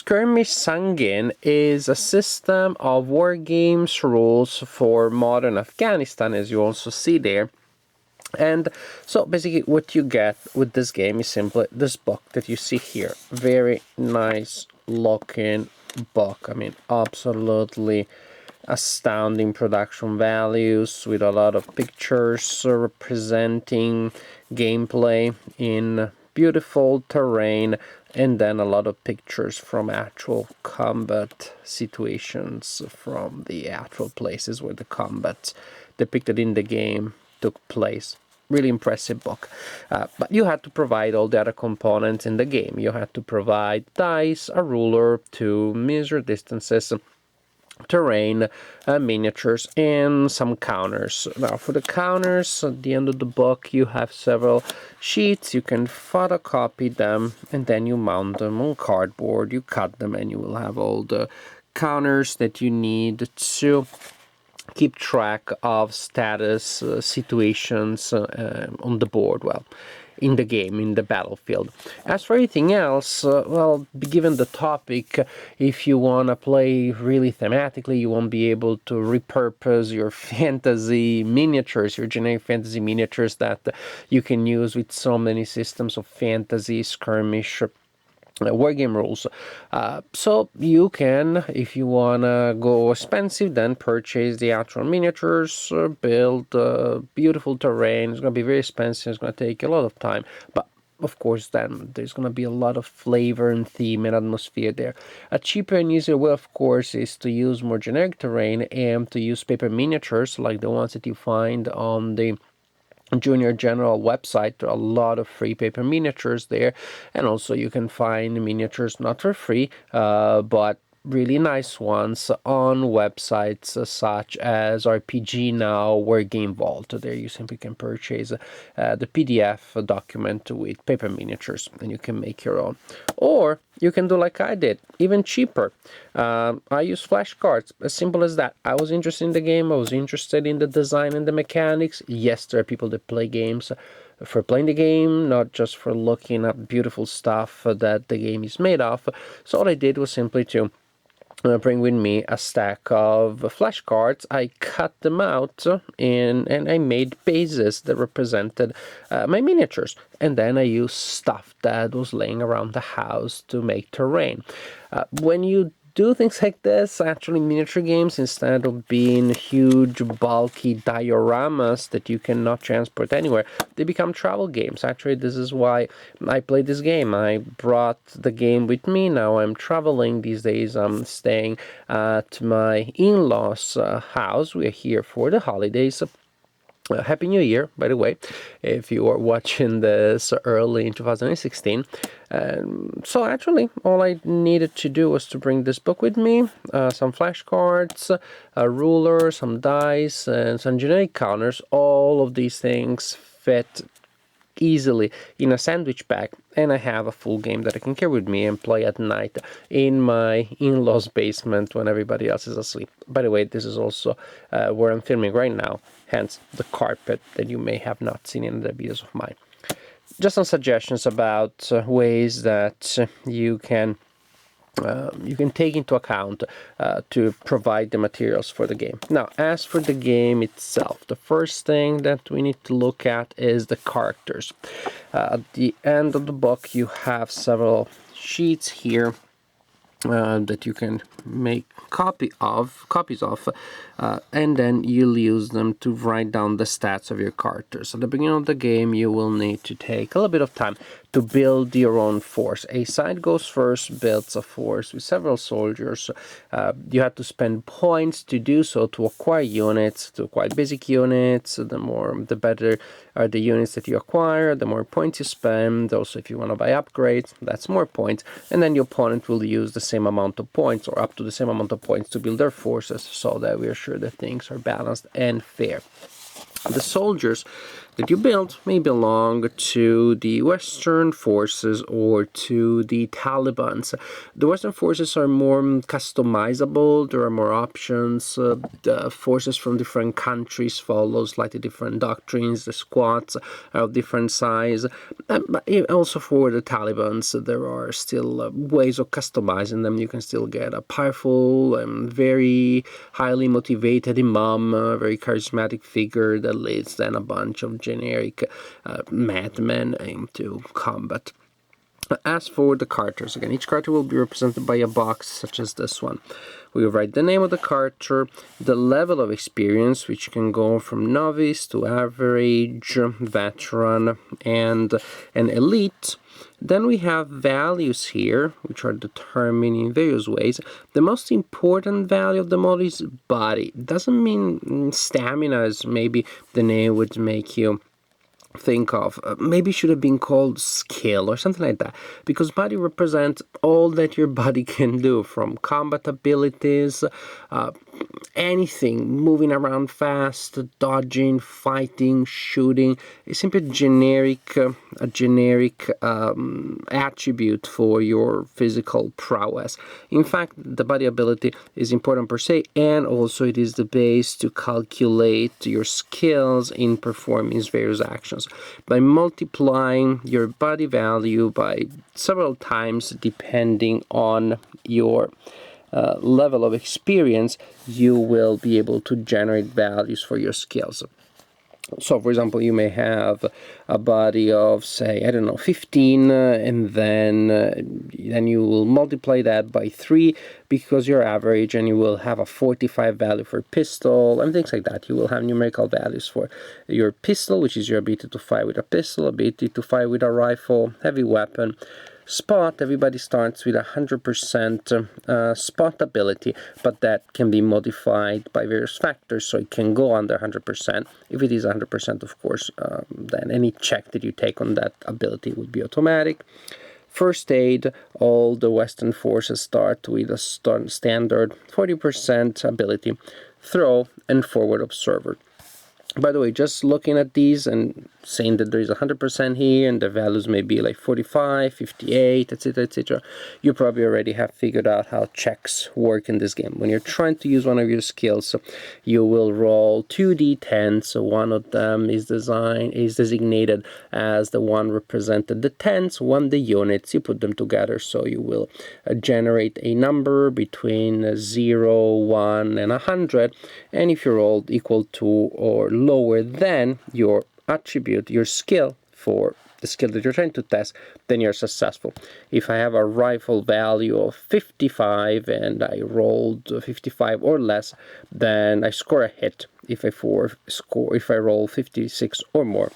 Skirmish Sanging is a system of war games rules for modern Afghanistan, as you also see there. And so basically what you get with this game is simply this book that you see here. Very nice looking book. I mean, absolutely astounding production values with a lot of pictures representing gameplay in beautiful terrain, and then a lot of pictures from actual combat situations from the actual places where the combat depicted in the game took place. Really impressive book. But you had to provide all the other components in the game. You had to provide dice, a ruler to measure distances, terrain, miniatures, and some counters. Now for the counters, at the end of the book you have several sheets. You can photocopy them and then you mount them on cardboard. You cut them and you will have all the counters that you need to keep track of status situations on the board, well, in the game, in the battlefield. As for anything else, well, given the topic, if you want to play really thematically, you won't be able to repurpose your fantasy miniatures, your generic fantasy miniatures that you can use with so many systems of fantasy, skirmish, wargame rules. So you can, if you wanna go expensive, then purchase the actual miniatures, build beautiful terrain. It's gonna be very expensive, it's gonna take a lot of time, but of course then there's gonna be a lot of flavor and theme and atmosphere there. A cheaper and easier way, of course, is to use more generic terrain and to use paper miniatures like the ones that you find on the Junior General website. There are a lot of free paper miniatures there, and also you can find miniatures not for free but really nice ones on websites such as RPG Now, Wargame Vault. There you simply can purchase the PDF document with paper miniatures and you can make your own. Or you can do like I did, even cheaper. I use flashcards, as simple as that. I was interested in the game, I was interested in the design and the mechanics. Yes, there are people that play games for playing the game, not just for looking at beautiful stuff that the game is made of. So all I did was simply to bring with me a stack of flashcards. I cut them out and I made bases that represented my miniatures, and then I used stuff that was laying around the house to make terrain. When you do things like this, actually miniature games, instead of being huge bulky dioramas that you cannot transport anywhere, they become travel games. Actually, this is why I played this game. I brought the game with me. Now I'm traveling these days. I'm staying at my in-laws house. We're here for the holidays. Happy New Year, by the way, if you are watching this early in 2016. So actually, all I needed to do was to bring this book with me, some flashcards, a ruler, some dice, and some generic counters. All of these things fit easily in a sandwich bag, and I have a full game that I can carry with me and play at night in my in-laws basement when everybody else is asleep. By the way, this is also where I'm filming right now, hence the carpet that you may have not seen in the videos of mine. Just some suggestions about ways that you can take into account to provide the materials for the game. Now, as for the game itself, the first thing that we need to look at is the characters. At the end of the book, you have several sheets here that you can make copies of, and then you'll use them to write down the stats of your characters. At the beginning of the game, you will need to take a little bit of time to build your own force. A side goes first, builds a force with several soldiers. You have to spend points to do so, to acquire units, to acquire basic units. The better are the units that you acquire, the more points you spend. Also, if you want to buy upgrades, that's more points. And then your opponent will use the same amount of points, or up to the same amount of points, to build their forces, so that we are sure that things are balanced and fair. The soldiers that you build may belong to the Western forces or to the Taliban. The Western forces are more customizable. There are more options. The forces from different countries follow slightly different doctrines. The squads are of different size. But also for the Taliban, there are still ways of customizing them. You can still get a powerful and very highly motivated imam, a very charismatic figure that leads then a bunch of generic madmen into combat. As for the characters, again, each character will be represented by a box such as this one. We write the name of the character, the level of experience, which can go from novice to average, veteran, and an elite. Then we have values here, which are determined in various ways. The most important value of the model is body. Doesn't mean stamina, as maybe the name would make you think of. Maybe should have been called skill or something like that, because body represents all that your body can do, from combat abilities, anything, moving around fast, dodging, fighting, shooting. It's simply a generic attribute for your physical prowess. In fact, the body ability is important per se, and also it is the base to calculate your skills in performing various actions. By multiplying your body value by several times depending on your level of experience, you will be able to generate values for your skills. So, for example, you may have a body of, say, I don't know, 15, and then you will multiply that by 3 because you're average, and you will have a 45 value for pistol and things like that. You will have numerical values for your pistol, which is your ability to fire with a pistol, ability to fire with a rifle, heavy weapon. Spot, everybody starts with 100% spot ability, but that can be modified by various factors, so it can go under 100%. If it is 100%, of course, then any check that you take on that ability would be automatic. First aid, all the Western forces start with a standard 40% ability. Throw and forward observer. By the way, just looking at these and saying that there is 100% here and the values may be like 45, 58, etc., etc., you probably already have figured out how checks work in this game. When you're trying to use one of your skills, you will roll 2d10s. So one of them is designated as the one represented the tens, one the units. You put them together, so you will generate a number between 0, 1, and 100. And if you rolled equal to or lower than your attribute, your skill, for the skill that you're trying to test, then you're successful. If I have a rifle value of 55 and I rolled 55 or less, then I score a hit. If I roll 56 or more,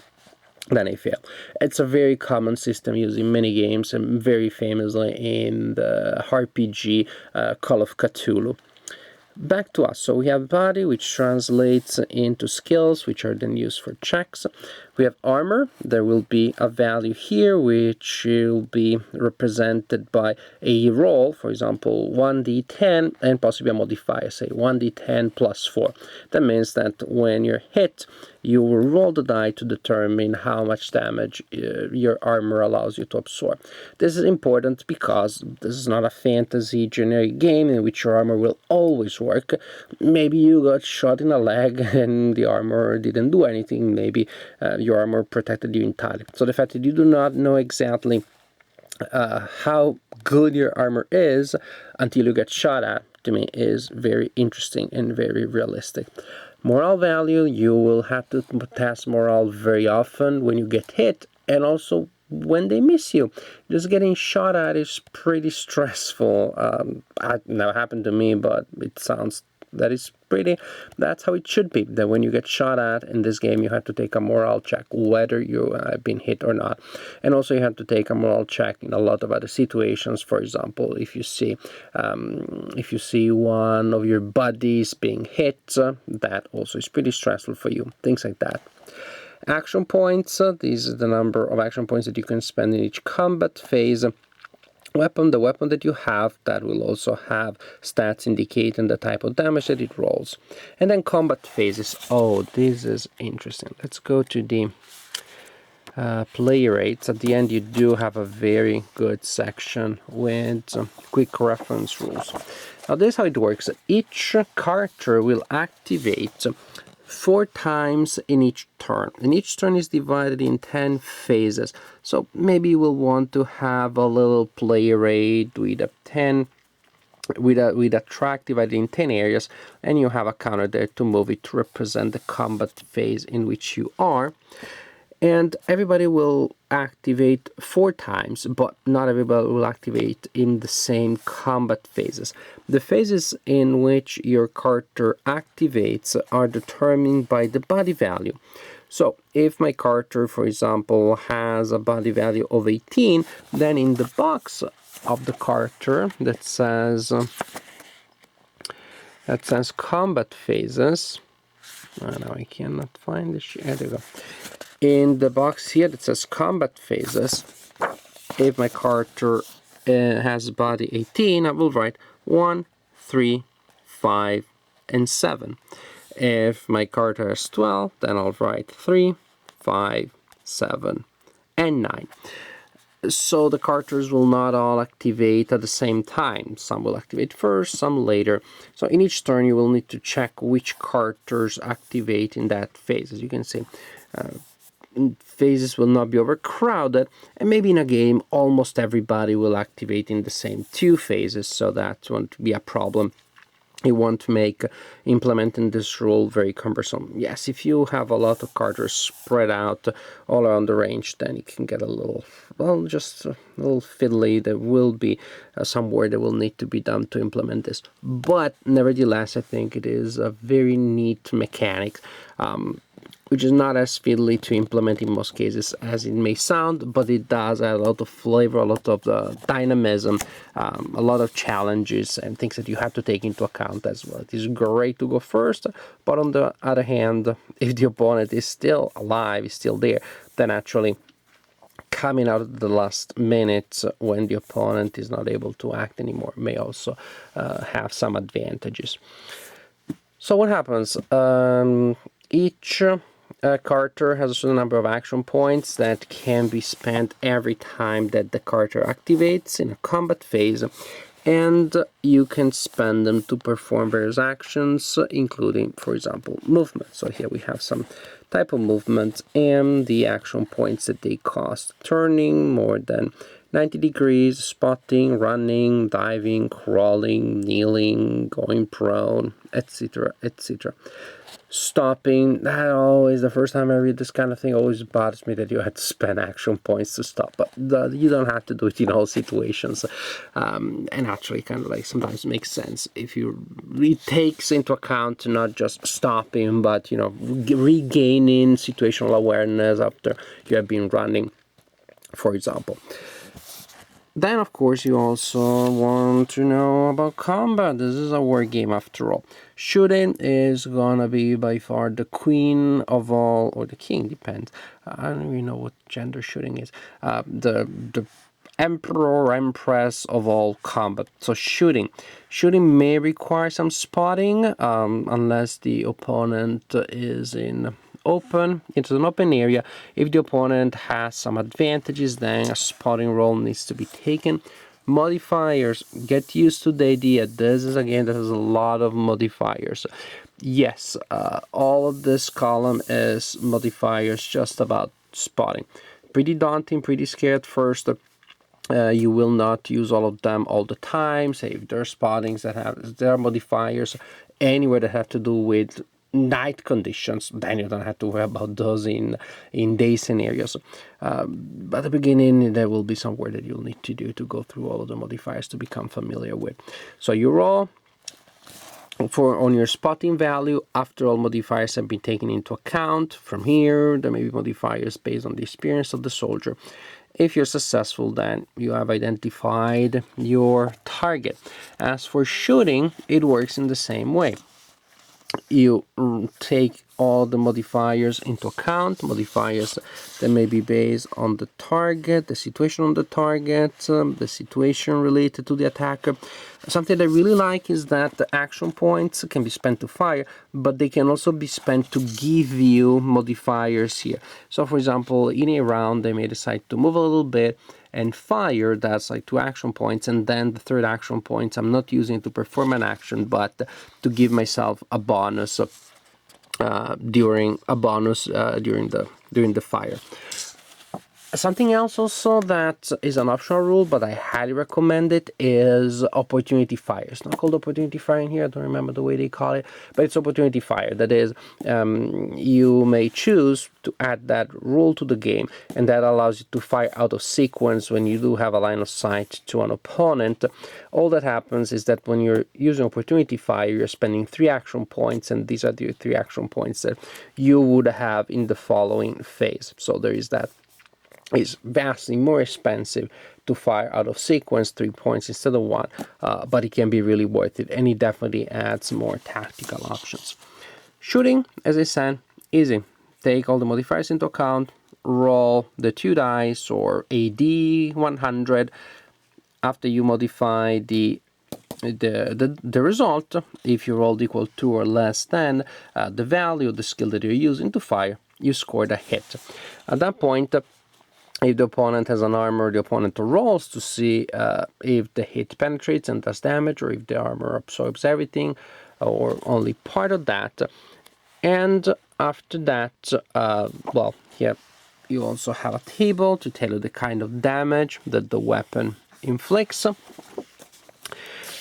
then I fail. It's a very common system used in many games, and very famously in the RPG Call of Cthulhu. Back to us. So we have body, which translates into skills, which are then used for checks. We have armor. There will be a value here, which will be represented by a roll, for example, 1d10, and possibly a modifier, say 1d10 plus 4. That means that when you're hit, you will roll the die to determine how much damage your armor allows you to absorb. This is important because this is not a fantasy generic game in which your armor will always work. Maybe you got shot in the leg and the armor didn't do anything. Maybe your armor protected you entirely. So the fact that you do not know exactly how good your armor is until you get shot at, to me, is very interesting and very realistic. Morale value, you will have to test morale very often when you get hit, and also when they miss you. Just getting shot at is pretty stressful. It never happened to me, but it sounds that's how it should be, that when you get shot at in this game, you have to take a morale check, whether you have been hit or not. And also you have to take a morale check in a lot of other situations. For example, if you see one of your buddies being hit, that also is pretty stressful for you. Things like that. Action points, this is the number of action points that you can spend in each combat phase. weapon, the weapon that you have, that will also have stats indicating the type of damage that it rolls. And then combat phases. Oh, this is interesting. Let's go to the play rates. At the end, you do have a very good section with quick reference rules. Now, this is how it works. Each character will activate 4 times in each turn, and each turn is divided in 10 phases. So maybe you will want to have a little play rate with a track divided in 10 areas, and you have a counter there to move it to represent the combat phase in which you are. And everybody will activate 4 times, but not everybody will activate in the same combat phases. The phases in which your character activates are determined by the body value. So if my character, for example, has a body value of 18, then in the box of the character that says combat phases, now I cannot find the sheet. There you go. In the box here that says combat phases, if my character has body 18, I will write 1, 3, 5, and 7. If my character has 12, then I'll write 3, 5, 7, and 9. So the characters will not all activate at the same time. Some will activate first, some later. So in each turn you will need to check which characters activate in that phase. As you can see, phases will not be overcrowded, and maybe in a game almost everybody will activate in the same 2 phases, so that won't be a problem. You want to make implementing this rule very cumbersome. Yes, if you have a lot of characters spread out all around the range, then it can get a little, well, just a little fiddly. There will be some work that will need to be done to implement this. But nevertheless, I think it is a very neat mechanic, which is not as fiddly to implement in most cases as it may sound, but it does add a lot of flavor, a lot of dynamism, a lot of challenges and things that you have to take into account as well. It is great to go first, but on the other hand, if the opponent is still alive, is still there, then actually coming out at the last minute when the opponent is not able to act anymore may also have some advantages. So what happens? Each character has a certain number of action points that can be spent every time that the character activates in a combat phase, and you can spend them to perform various actions, including, for example, movement. So here we have some type of movement and the action points that they cost: turning more than 90 degrees, spotting, running, diving, crawling, kneeling, going prone, etc., etc. Stopping, that always, the first time I read this kind of thing, always bothers me that you had to spend action points to stop, but you don't have to do it in all situations, and actually kind of like sometimes makes sense if it takes into account not just stopping, but regaining situational awareness after you have been running, for example. Then, of course, you also want to know about combat. This is a war game after all. Shooting is gonna be by far the queen of all, or the king, depends. I don't even know what gender shooting is. The emperor or empress of all combat. So shooting may require some spotting, unless the opponent is into an open area. If the opponent has some advantages, then a spotting roll needs to be taken. Modifiers, get used to the idea. This is a game that has a lot of modifiers. Yes, all of this column is modifiers just about spotting. Pretty daunting, pretty scary at first. You will not use all of them all the time. Say if there are spottings there are modifiers anywhere that have to do with night conditions, then you don't have to worry about those in day scenarios. But at the beginning, there will be some work that you'll need to do to go through all of the modifiers to become familiar with. So you roll on your spotting value after all modifiers have been taken into account. From here, there may be modifiers based on the experience of the soldier. If you're successful, then you have identified your target. As for shooting, it works in the same way. you take all the modifiers into account, modifiers that may be based on the target, the situation on the target, the situation related to the attacker. Something I really like is that the action points can be spent to fire, but they can also be spent to give you modifiers here. So for example, in a round they may decide to move a little bit and fire. That's like 2 action points, and then the third action point I'm not using to perform an action, but to give myself a bonus during the fire. Something else also that is an optional rule, but I highly recommend it, is opportunity fire. It's not called opportunity fire in here, I don't remember the way they call it, but it's opportunity fire. That is, you may choose to add that rule to the game, and that allows you to fire out of sequence when you do have a line of sight to an opponent. All that happens is that when you're using opportunity fire, you're spending 3 action points, and these are the 3 action points that you would have in the following phase. So there is that. It's vastly more expensive to fire out of sequence, 3 points instead of 1, but it can be really worth it, and it definitely adds more tactical options. Shooting, as I said, easy. Take all the modifiers into account, roll the 2 dice or a D100. After you modify the result, if you rolled equal to or less than the value of the skill that you're using to fire, you scored a hit. At that point, if the opponent has an armor, the opponent rolls to see if the hit penetrates and does damage, or if the armor absorbs everything, or only part of that. And after that, well, here you also have a table to tell you the kind of damage that the weapon inflicts.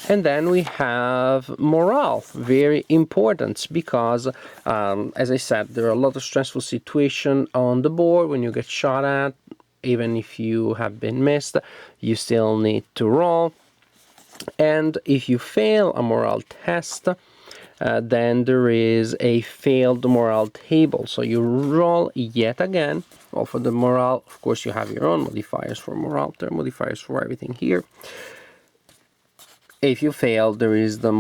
And then we have morale, very important, because, as I said, there are a lot of stressful situations on the board when you get shot at. Even if you have been missed, you still need to roll. And if you fail a morale test, then there is a failed morale table. So you roll yet again. Well, for the morale, of course, you have your own modifiers for morale. There are modifiers for everything here. If you fail, there is the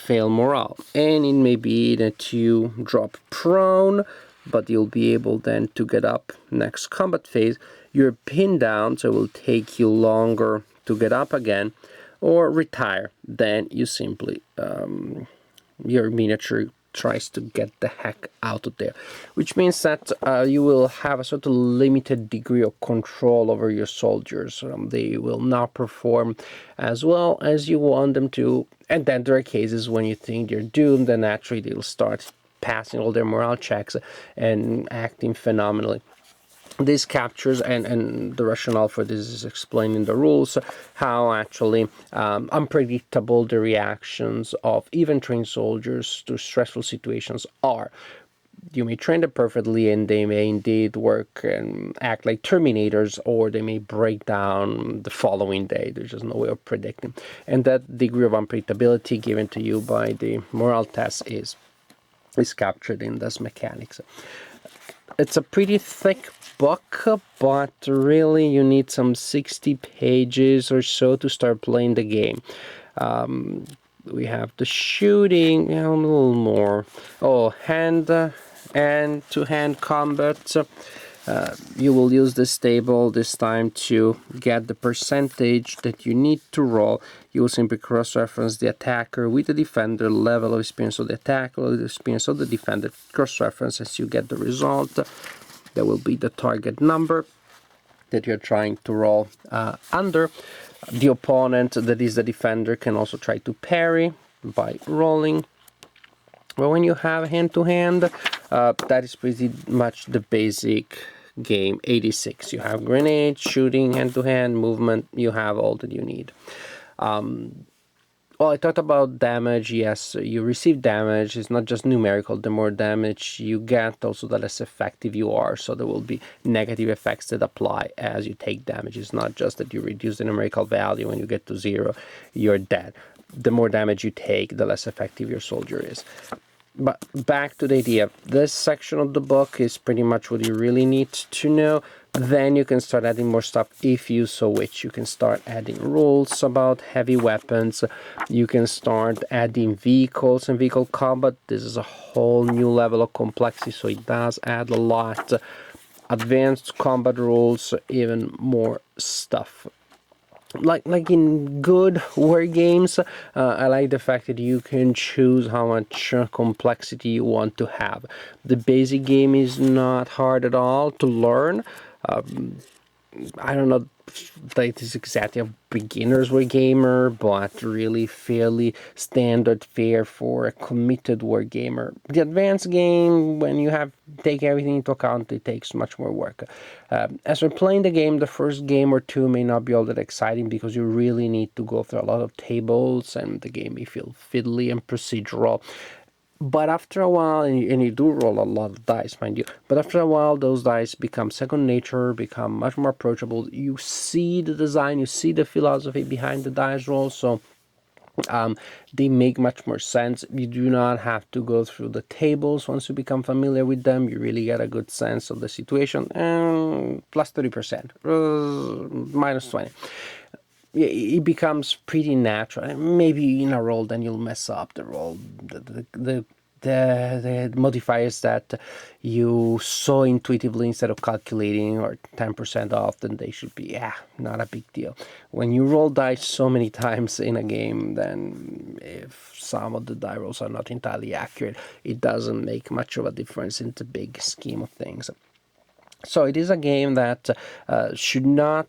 fail morale. And it may be that you drop prone, but you'll be able then to get up next combat phase. You're pinned down, so it will take you longer to get up again, or retire. Then you simply, your miniature tries to get the heck out of there, which means that you will have a sort of limited degree of control over your soldiers. They will not perform as well as you want them to, and then there are cases when you think they're doomed, and naturally they'll start passing all their morale checks and acting phenomenally. This captures, and the rationale for this is explained in the rules, how actually unpredictable the reactions of even trained soldiers to stressful situations are. You may train them perfectly and they may indeed work and act like Terminators, or they may break down the following day. There's just no way of predicting. And that degree of unpredictability given to you by the morale test is captured in this mechanics. It's a pretty thick book, but really you need some 60 pages or so to start playing the game. We have the shooting, a little more. Oh, hand-to-hand combat. You will use this table this time to get the percentage that you need to roll. You will simply cross-reference the attacker with the defender, level of experience of the attacker, level of experience of the defender, cross-reference as you get the result. That will be the target number that you're trying to roll under. The opponent, that is the defender, can also try to parry by rolling. But when you have hand-to-hand, that is pretty much the basic game. 86. You have grenade, shooting, hand-to-hand, movement. You have all that you need. Well, I talked about damage. Yes, you receive damage. It's not just numerical. The more damage you get, also the less effective you are. So there will be negative effects that apply as you take damage. It's not just that you reduce the numerical value. When you get to 0, you're dead. The more damage you take, the less effective your soldier is. But back to the idea. This section of the book is pretty much what you really need to know. Then you can start adding more stuff if you so wish. You can start adding rules about heavy weapons. You can start adding vehicles and vehicle combat. This is a whole new level of complexity, so it does add a lot. Advanced combat rules, even more stuff. Like in good war games, I like the fact that you can choose how much complexity you want to have. The basic game is not hard at all to learn. I don't know like this exactly a beginner's wargamer, but really fairly standard fare for a committed wargamer. The advanced game, when you have take everything into account, it takes much more work. As we're playing the game, the first game or two may not be all that exciting because you really need to go through a lot of tables, and the game may feel fiddly and procedural. But after a while, and you do roll a lot of dice, mind you, but after a while, those dice become second nature, become much more approachable. You see the design, you see the philosophy behind the dice roll, so they make much more sense. You do not have to go through the tables once you become familiar with them. You really get a good sense of the situation. And plus 30%, minus 20. It becomes pretty natural. Maybe in a roll, then you'll mess up the roll. The modifiers that you saw intuitively instead of calculating or 10% off, then they should be, not a big deal. When you roll dice so many times in a game, then if some of the die rolls are not entirely accurate, it doesn't make much of a difference in the big scheme of things. So it is a game that should not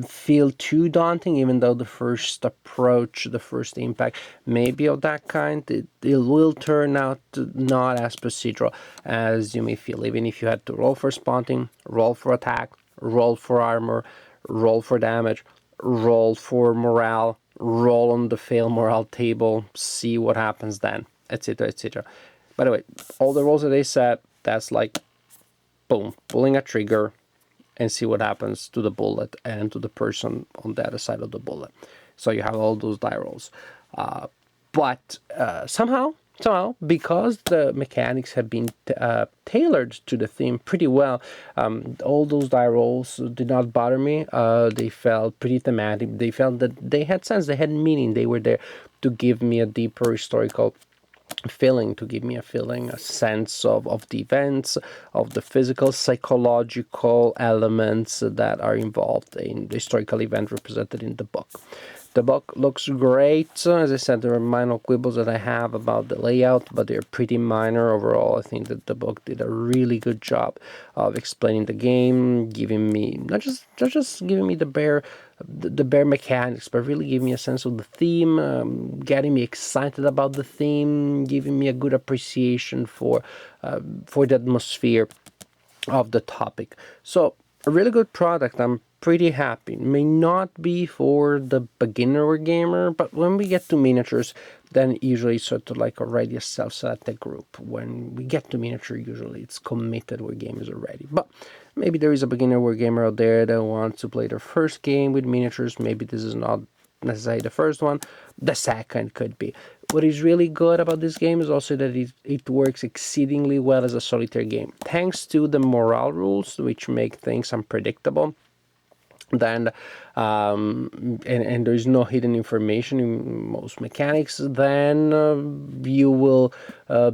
feel too daunting, even though the first approach, the first impact may be of that kind. It will turn out not as procedural as you may feel, even if you had to roll for spotting, roll for attack, roll for armor, roll for damage, roll for morale, roll on the fail morale table, see what happens then, etc., etc. By the way, all the rolls that they set, that's like boom, pulling a trigger and see what happens to the bullet and to the person on the other side of the bullet. So you have all those die rolls. But somehow, because the mechanics have been tailored to the theme pretty well, all those die rolls did not bother me. They felt pretty thematic. They felt that they had sense, they had meaning. They were there to give me a deeper historical feeling, to give me a sense of the events, of the physical, psychological elements that are involved in the historical event represented in the book. The book looks great. As I said, there are minor quibbles that I have about the layout, but they're pretty minor. Overall, I think that the book did a really good job of explaining the game, giving me not just giving me the bare mechanics, but really giving me a sense of the theme, getting me excited about the theme, giving me a good appreciation for the atmosphere of the topic. So a really good product. I'm pretty happy. It may not be for the beginner gamer, but when we get to miniatures, then usually it's sort of like already a self-selected group. When we get to miniature, usually it's committed where gamers are ready. But maybe there is a beginner wargamer out there that wants to play their first game with miniatures. Maybe this is not necessarily the first one. The second could be. What is really good about this game is also that it works exceedingly well as a solitaire game. Thanks to the morale rules, which make things unpredictable. Then and there's no hidden information in most mechanics, then you will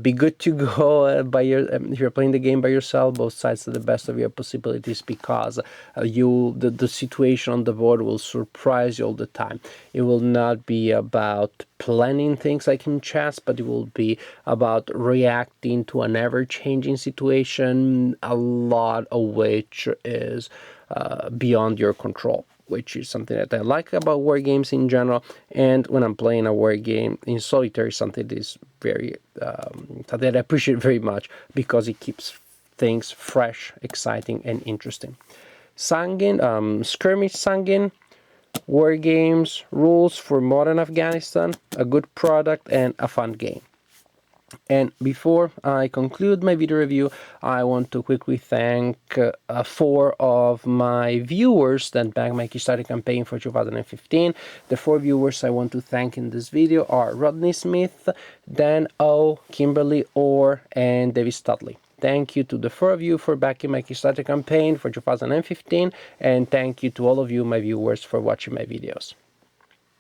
be good to go if you're playing the game by yourself, both sides to the best of your possibilities, because the situation on the board will surprise you all the time. It will not be about planning things like in chess, but it will be about reacting to an ever-changing situation, a lot of which is beyond your control, which is something that I like about war games in general. And when I'm playing a war game in solitaire, something that is very that I appreciate very much, because it keeps things fresh, exciting, and interesting. Sangin, Skirmish Sangin, war games, rules for modern Afghanistan, a good product and a fun game. And before I conclude my video review, I want to quickly thank 4 of my viewers that backed my Kickstarter campaign for 2015. The 4 viewers I want to thank in this video are Rodney Smith, Dan O, Kimberly Orr, and David Studley. Thank you to the 4 of you for backing my Kickstarter campaign for 2015, and thank you to all of you, my viewers, for watching my videos.